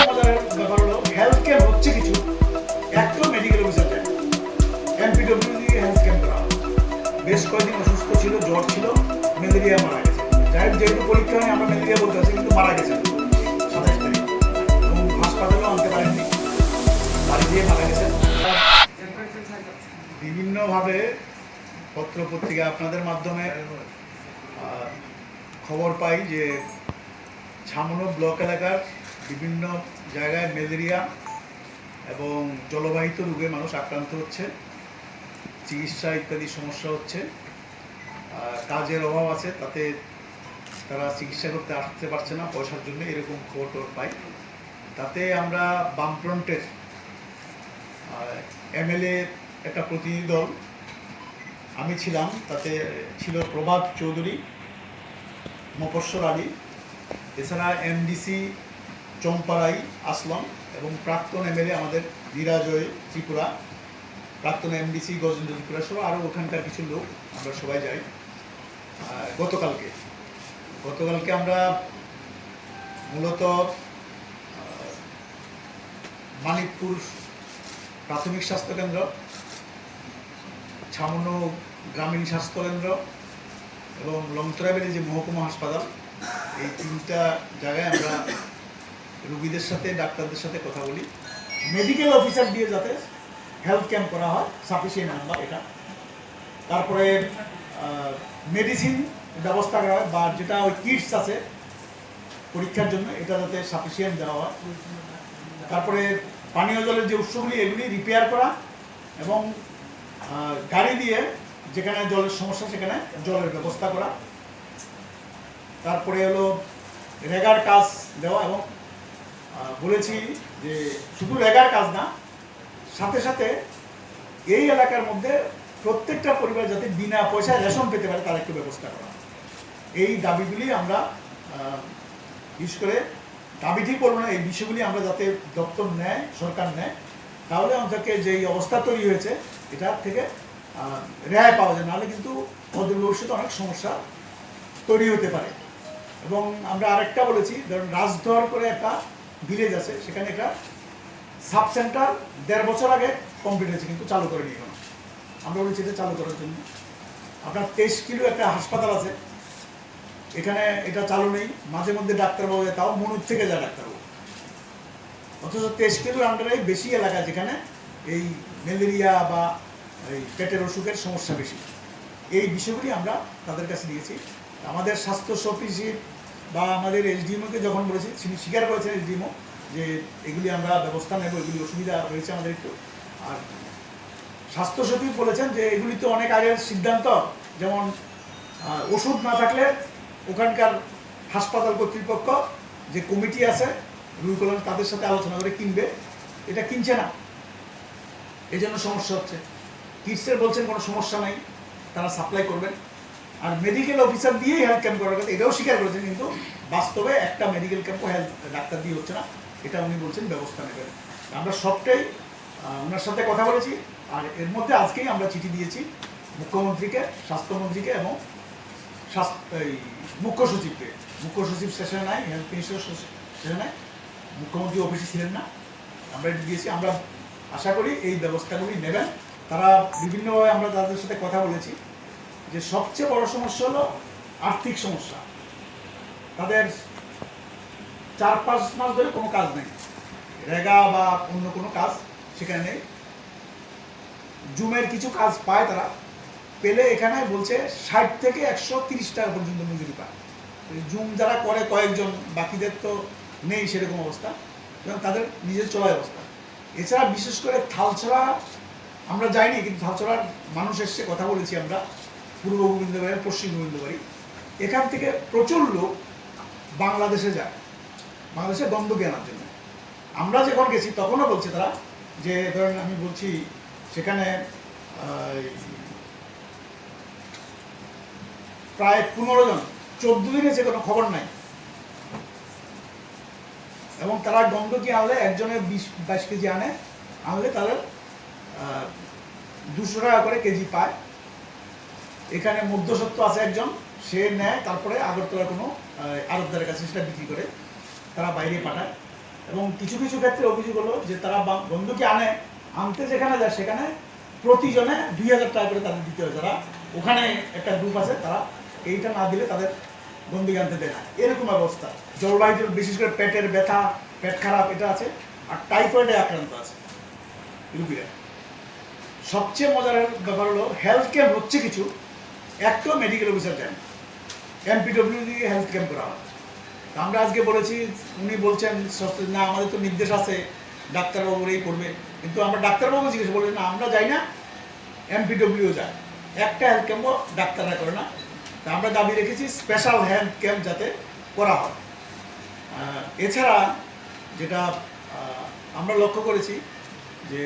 মজার ব্যাপার হলো হেলথ ক্যাম্প হচ্ছে কিছু, একটা মেডিকেল অফিসার যায়। এমপিডব্লিউ হেলথ ক্যাম্প করা বেশ কয়েকদিন অসুস্থ ছিল, জ্বর ছিল, ম্যালেরিয়া মারা গেছে। যাই হোক, যেহেতু পরীক্ষা হয়নি আমরা ম্যালেরিয়া বলতে পারছি, কিন্তু মারা গেছে 27 তারিখ, এবং হাসপাতালেও আনতে পারেননি, বাড়ি দিয়ে মারা গেছে। বিভিন্নভাবে পত্র পত্রিকা আপনাদের মাধ্যমে খবর পাই যে ছামনো ব্লক এলাকার বিভিন্ন জায়গায় ম্যালেরিয়া এবং জলবাহিত রোগে মানুষ আক্রান্ত হচ্ছে, চিকিৎসা ইত্যাদি সমস্যা হচ্ছে, কাজের অভাব আছে, তাতে তারা চিকিৎসা করতে আসতে পারছে না পয়সার জন্য, এরকম খবর পাই। তাতে আমরা বামফ্রন্টের এমএলএ একটা প্রতিনিধি দল, আমি ছিলাম, তাতে ছিল প্রভাত চৌধুরী, মফস্বর আলী, এছাড়া এমডিসি চম্পারাই আসলাম এবং প্রাক্তন এমএলএ আমাদের নিরাজয় ত্রিপুরা, প্রাক্তন এমডিসি গজেন্দ্র ত্রিপুরা সহ আরও ওখানকার কিছু লোক, আমরা সবাই যাই। গতকালকে আমরা মূলত মানিকপুর প্রাথমিক স্বাস্থ্যকেন্দ্র, ছামনো গ্রামীণ স্বাস্থ্যকেন্দ্র এবং লংতরাবেলি যে মহকুমা হাসপাতাল, এই তিনটা জায়গায় আমরা রুগীদের সাথে, ডাক্তারদের সাথে কথা বলি। মেডিকেল অফিসার দিয়ে যাতে হেলথ ক্যাম্প করা হয়, সাফিসিয়েন্ট নাম্বার এটা। তারপরে মেডিসিন ব্যবস্থা করা হয়, বা যেটা ওই কিটস আছে পরীক্ষার জন্য, এটা যাতে সাফিসিয়েন্ট দেওয়া হয়। তারপরে পানীয় জলের যে উৎসগুলি, এগুলি রিপেয়ার করা এবং গাড়ি দিয়ে যেখানে জলের সমস্যা সেখানে জলের ব্যবস্থা করা। তারপরে হলো রেগার কাজ দেওয়া, এবং বলেছি যে শুধু রেগার কাজ না, সাথে সাথে এই এলাকার মধ্যে প্রত্যেকটা পরিবার যাতে বিনা পয়সায় রেশন পেতে পারে তার একটু ব্যবস্থা করা। এই দাবিগুলি আমরা বিশেষ করে দাবি ঠিক বলবো না, এই বিষয়গুলি আমরা যাতে দপ্তর নেয়, সরকার নেয়, তাহলে অন্তকে যেই অবস্থা তৈরি হয়েছে এটার থেকে রেহাই পাওয়া যায়, নাহলে কিন্তু অদূর ভবিষ্যতে অনেক সমস্যা তৈরি হতে পারে। এবং আমরা আরেকটা বলেছি, ধরুন রাজধর করে একটা ভিলেজ আছে, সেখানে একটা সাব সেন্টার 1.5 বছর আগে কমপ্লিট হয়েছে, কিন্তু চালু করেনি এখন। আমরা বলেছি এটা চালু করার জন্য। আপনার 23 কিলো একটা হাসপাতাল আছে, এখানে এটা চালু নেই, মাঝে মধ্যে ডাক্তারবাবু, তাও মনুর থেকে যায় ডাক্তারবাবু, অথচ 23 কিলোর আন্ডারে বেশি এলাকা যেখানে এই ম্যালেরিয়া বা এই পেটের অসুখের সমস্যা বেশি। এই বিষয়গুলি আমরা তাদের কাছে দিয়েছি। আমাদের স্বাস্থ্য সচিব বা আমাদের এসডিএমওকে যখন বলেছি, তিনি স্বীকার করেছেন এসডিএমও যে এগুলি আমরা ব্যবস্থা নেব, এগুলি অসুবিধা হয়েছে আমাদের একটু। আর স্বাস্থ্য সচিব বলেছেন যে এগুলি তো অনেক আগের সিদ্ধান্ত, যেমন ওষুধ না থাকলে ওখানকার হাসপাতাল কর্তৃপক্ষ যে কমিটি আছে রুগী তাদের সাথে আলোচনা করে কিনবে, এটা কিনছে না, এই জন্য সমস্যা হচ্ছে। কিটসের বলছেন কোনো সমস্যা নাই, তারা সাপ্লাই করবেন। আর মেডিকেল অফিসার দিয়েই হেলথ ক্যাম্প করার কথা, এটাও স্বীকার করেছেন, কিন্তু বাস্তবে একটা মেডিকেল ক্যাম্পও হেলথ ডাক্তার দিয়ে হচ্ছে না, এটা উনি বলছেন ব্যবস্থা নেবেন। আমরা সবটাই ওনার সাথে কথা বলেছি। আর এর মধ্যে আজকেই আমরা চিঠি দিয়েছি মুখ্যমন্ত্রীকে, স্বাস্থ্যমন্ত্রীকে এবং মুখ্য সচিবকে। মুখ্য সচিব সেশনে নাই, হেলথ মিনিস্টার সেশনে নাই, মুখ্যমন্ত্রী অফিসে ছিলেন না, আমরা এটা দিয়েছি। আমরা আশা করি এই ব্যবস্থাগুলি নেবেন তারা। বিভিন্নভাবে আমরা তাদের সাথে কথা বলেছি যে সবচেয়ে বড় সমস্যা হলো আর্থিক সমস্যা। তাদের 4-5 মাস ধরে কোনো কাজ নেই, রেগা বা অন্য কোনো কাজ সেখানে নেই। জুমের কিছু কাজ পায় তারা, পেলে এখানে বলছে 60 থেকে 130 টাকা পর্যন্ত মজুরি পায়। জুম যারা করে কয়েকজন, বাকিদের তো নেই সেরকম অবস্থা, এবং তাদের নিজের চলার অবস্থা। এছাড়া বিশেষ করে থালছড়া আমরা যাইনি, কিন্তু থালছড়ার মানুষ এসছে, কথা বলেছি আমরা, পূর্ব গোবিন্দবাড়ি, পশ্চিম গোবিন্দবাড়ি, এখান থেকে প্রচুর লোক বাংলাদেশে যায়, বাংলাদেশে গন্ধ আনার জন্য। আমরা যখন গেছি তখনও বলছে তারা যে, ধরেন আমি বলছি সেখানে প্রায় 15 জন 14 দিন এসে কোনো খবর নাই, এবং তারা গন্ধ কি আনলে একজনের 20-22 কেজি আনলে তাদের 200 টাকা করে কেজি পায়। এখানে মধ্যসত্ত্ব আছে একজন, সে নেয়, তারপরে আগরতলার কোনো আড়তদারের কাছে সেটা বিক্রি করে, তারা বাইরে পাঠায়। এবং কিছু কিছু ক্ষেত্রে অভিযোগ হলো যে তারা বন্ধুকে আনতে যেখানে যায় সেখানে প্রতিজনে 2000 টাকা করে তাদের দিতে হয়। যারা ওখানে একটা গ্রুপ আছে তারা এইটা না দিলে তাদের বন্দুকি আনতে দেয় না, এরকম অবস্থা। জলবায়ু বিশেষ করে পেটের ব্যথা, পেট খারাপ এটা আছে, আর টাইফয়েডে আক্রান্ত আছে রুগীরা। সবচেয়ে মজার ব্যাপার হলো হেলথ ক্যাম্প হচ্ছে কিছু, একটাও মেডিকেল অফিসার দেন, এমপিডব্লিউ দিয়ে হেলথ ক্যাম্প করা হয়। আমরা আজকে বলেছি, উনি বলছেন না আমাদের তো নির্দেশ আছে ডাক্তারবাবুরাই করবে, কিন্তু আমরা ডাক্তারবাবু জিজ্ঞেস বলি না, আমরা যাই না, এমপিডব্লিউ যায়, একটা হেলথ ক্যাম্পও ডাক্তাররা করে না। তা আমরা দাবি রেখেছি স্পেশাল হেলথ ক্যাম্প যাতে করা হয়। এছাড়া যেটা আমরা লক্ষ্য করেছি যে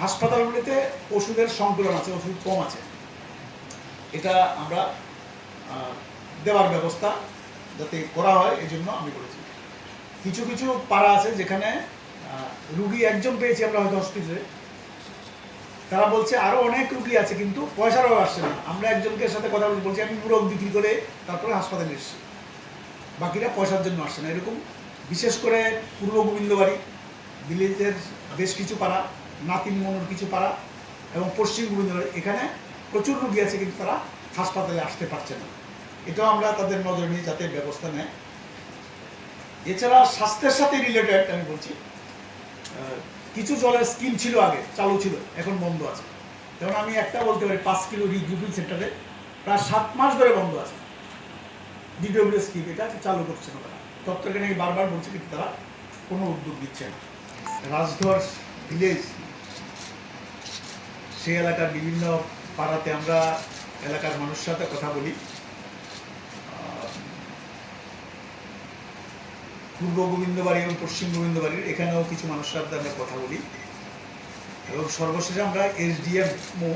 হাসপাতালগুলিতে ওষুধের সংকলন আছে, ওষুধ কম আছে, এটা আমরা দেওয়ার ব্যবস্থা যাতে করা হয় এই জন্য আমি বলেছি। কিছু কিছু পাড়া আছে যেখানে রুগী একজন পেয়েছি আমরা হয়তো হসপিটালে, তারা বলছে আরও অনেক রুগী আছে কিন্তু পয়সার অভাব আসছে না। আমরা একজনকে সাথে কথা বলছি আমি মুরগ বিক্রি করে তারপরে হাসপাতালে এসেছি, বাকিরা পয়সার জন্য আসছে না। এরকম বিশেষ করে পূর্ব গোবিন্দবাড়ি ভিলেজের বেশ কিছু পাড়া, নাতিন মনুর কিছু পাড়া এবং পশ্চিম গোবিন্দবাড়ি, এখানে প্রচুর রুগী আছে কিন্তু তারা হাসপাতালে আসতে পারছে না। এটাও আমরা তাদের নজরে নিয়ে যাতে ব্যবস্থা নেয়। এছাড়া স্বাস্থ্যের সাথে রিলেটেড আমি বলছি, কিছু জলের স্কিম ছিল আগে, চালু ছিল, এখন বন্ধ আছে। যেমন আমি একটা বলতে পারি, 5 কিলো রিগ্রুপিং সেন্টারে প্রায় 7 মাস ধরে বন্ধ আছে। ডিডব্লিউ স্কিম এটা চালু করছে না তারা, দপ্তরকে নাকি বারবার বলছে কিন্তু তারা কোনো উদ্যোগ দিচ্ছে না। রাজধর ভিলেজ, সেই এলাকার বিভিন্ন পাড়াতে আমরা এলাকার মানুষের সাথে কথা বলি। পূর্ব গোবিন্দবাড়ি এবং পশ্চিম গোবিন্দবাড়ির এখানেও কিছু মানুষের সাথে আমরা কথা বলি এবং সর্বশেষে আমরা এসডিএমও,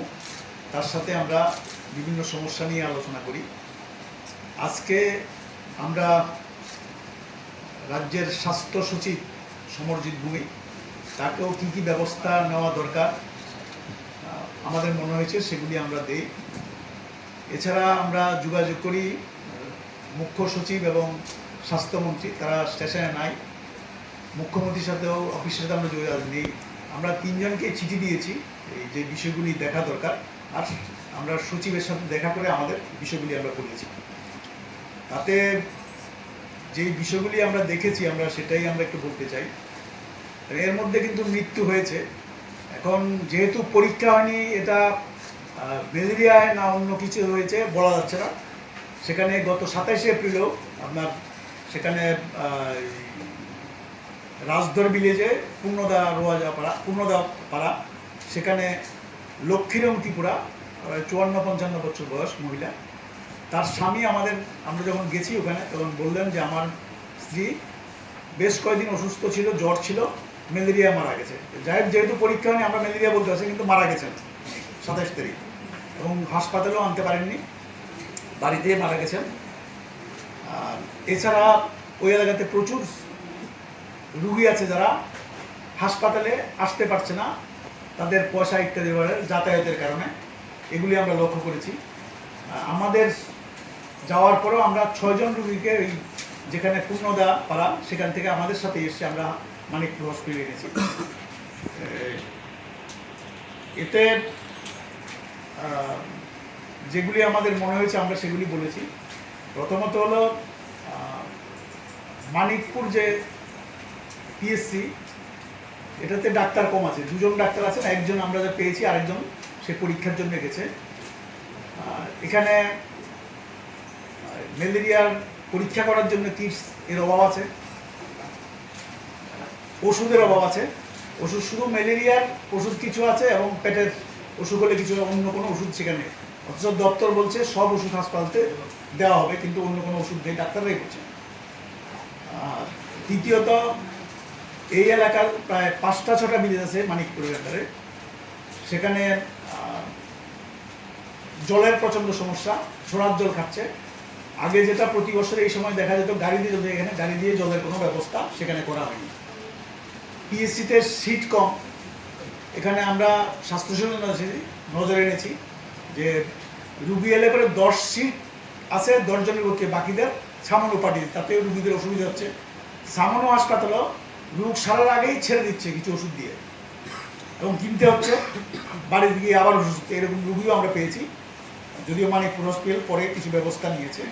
তার সাথে আমরা বিভিন্ন সমস্যা নিয়ে আলোচনা করি। আজকে আমরা রাজ্যের স্বাস্থ্য সচিব সমরজিৎ ভূমি, তাকেও কী কী ব্যবস্থা নেওয়া দরকার আমাদের মনে হয়েছে সেগুলি আমরা দিই। এছাড়া আমরা যোগাযোগ করি মুখ্য সচিব এবং স্বাস্থ্যমন্ত্রী, তারা স্টেশনে নাই। মুখ্যমন্ত্রীর সাথেও অফিসের সাথে আমরা যোগাযোগ নিই। আমরা 3 জনকে চিঠি দিয়েছি এই যে বিষয়গুলি দেখা দরকার, আর আমরা সচিবের সাথে দেখা করে আমাদের বিষয়গুলি আমরা করেছি। তাতে যেই বিষয়গুলি আমরা দেখেছি আমরা সেটাই আমরা একটু বলতে চাই। এর মধ্যে কিন্তু মৃত্যু হয়েছে। এখন যেহেতু পরীক্ষা হয়নি, এটা ম্যালেরিয়ায় না অন্য কিছু হয়েছে বলা যাচ্ছে না। সেখানে গত 27শে এপ্রিলও আপনার সেখানে রাজধর ভিলেজে পূর্ণদা পাড়া, সেখানে লক্ষ্মীরম ত্রিপুরা, 54-55 বছর বয়স মহিলা, তার স্বামী আমরা যখন গেছি ওখানে তখন বললেন যে আমার স্ত্রী বেশ কয়েকদিন অসুস্থ ছিল, জ্বর ছিল, ম্যালেরিয়া মারা গেছে। যেহেতু পরীক্ষা হয়নি আমরা ম্যালেরিয়া বলতে পারছি, কিন্তু মারা গেছেন 27 তারিখ, এবং হাসপাতালেও আনতে পারেননি, বাড়িতে মারা গেছেন। আর এছাড়া ওই এলাকাতে প্রচুর রুগী আছে যারা হাসপাতালে আসতে পারছে না, তাদের পয়সা ইত্যাদি যাতায়াতের কারণে, এগুলি আমরা লক্ষ্য করেছি। আমাদের যাওয়ার পরেও আমরা 6 জন রুগীকে ওই যেখানে পূর্ণদা পাড়া সেখান থেকে আমাদের সাথে এসে আমরা মানিকপুর হসপিটালে এনেছি। এতে যেগুলি আমাদের মনে হয়েছে আমরা সেগুলি বলেছি। প্রথমত হলো মানিকপুর যে পিএসসি, এটাতে ডাক্তার কম আছে, 2 জন ডাক্তার আছেন, একজন আমরা যা পেয়েছি, আরেকজন সে পরীক্ষার জন্য গেছে। এখানে ম্যালেরিয়ার পরীক্ষা করার জন্য কিটস এর অভাব আছে, ওষুধের অভাব আছে। ওষুধ শুধু ম্যালেরিয়ার ওষুধ কিছু আছে এবং পেটের ওষুধ হলে কিছু, অন্য কোনো ওষুধ সেখানে নেই। অথচ দপ্তর বলছে সব ওষুধ হাসপাতালে দেওয়া হবে, কিন্তু অন্য কোনো ওষুধ নেই, ডাক্তাররাই করছে। দ্বিতীয়ত, এই এলাকার প্রায় 5টা-6টা ভিলেজ আছে মানিকপুরের ব্যাপারে, সেখানে জলের প্রচণ্ড সমস্যা, সরার জল খাচ্ছে। আগে যেটা প্রতি বছর এই সময় দেখা যেত গাড়ি দিয়ে জল, এখানে গাড়ি দিয়ে জলের কোনো ব্যবস্থা সেখানে করা হয়নি। পিএসসিতে সিট কম, এখানে আমরা স্বাস্থ্য সচেতন নজরে এনেছি যে রুগী এলে পরে 10 সিট আছে, 10 জনের পক্ষে, বাকিদের সামান্য পাঠিয়ে, তাতেও রুগীদের অসুবিধা হচ্ছে। সামান্য হাসপাতালও রোগ সারার আগেই ছেড়ে দিচ্ছে কিছু ওষুধ দিয়ে, এবং কিনতে হচ্ছে, বাড়িতে গিয়ে আবার ওষুধ, এরকম রোগীও আমরা পেয়েছি, যদিও মানিকপুর হসপিটাল পরে কিছু ব্যবস্থা নিয়েছে।